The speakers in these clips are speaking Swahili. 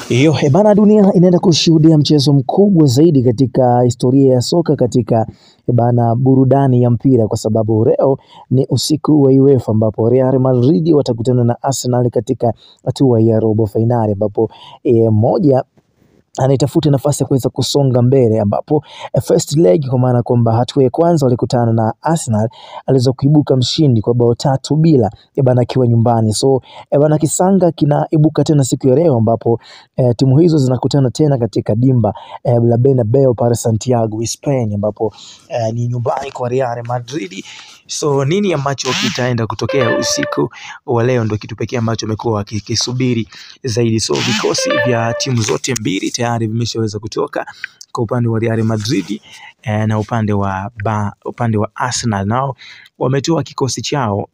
Hiyo bana, dunia inaenda kushuhudia mchezo mkubwa zaidi katika historia ya soka katika bana burudani ya mpira, kwa sababu leo ni usiku wa UEFA ambapo Real Madrid watakutana na Arsenal katika hatua ya robo finali, ambapo moja anaitafuta nafasi ya kuweza kusonga mbele, ambapo first leg, kwa maana kwamba hatua ya kwanza walikutana na Arsenal, aliweza kuibuka mshindi kwa bao 3-0 bana akiwa nyumbani. So bana kisanga kinaibuka tena siku ya leo, ambapo timu hizo zinakutana tena katika dimba la Bernabeu pale Santiago, Spain, ambapo ni nyumbani kwa Real Madrid. So nini ambacho kitaenda kutokea usiku wa leo ndio kitu pekee ambacho amekuwa kikisubiri zaidi. So vikosi vya timu zote mbili tayari vimeshaweza kutoka, kwa upande wa Real Madrid na upande wa Arsenal nao wametoa kikosi chao.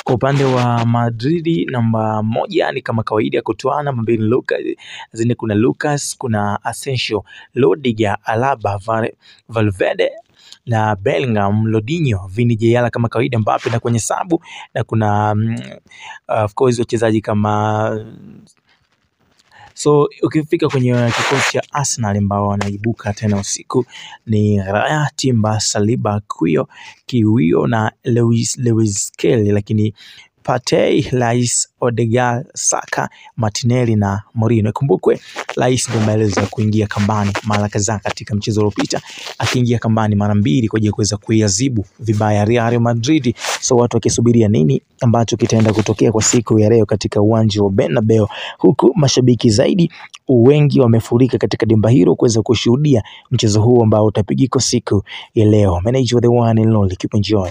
Kwa upande wa Madrid, namba 1 ni kama kawaida kutoa namba 2 Lucas, zingine kuna Lucas, kuna Asensio, Rudiger, Alaba, Valverde na Bellingham, Lodinho, Vini Jr kama kawaida, Mbappe na kwenye sabu, na kuna of course wachezaji kama So ukifika kwenye kikosi cha Arsenal ambao wanaibuka tena usiku ni Raya, Timber, Saliba, Kiwio na Lewis Kelly, lakini Partey, Rice, Odegaard, Saka, Martinelli na Mourinho. Kumbukwe Rice ndio maelezo ya kuingia kambani mara kadhaa katika mchezo uliopita, akiingia kambani mara 2 kwa ajili ya kuweza kuiadhibu vibaya Real Madrid. So watu wakisubiria nini ambacho kitaenda kutokea kwa siku ya leo katika uwanja wa Bernabeu, huku mashabiki zaidi wengi wamefurika katika dimba hilo kuweza kushuhudia mchezo huu ambao utapigika siku ya leo. Manager the one and only, keep enjoy.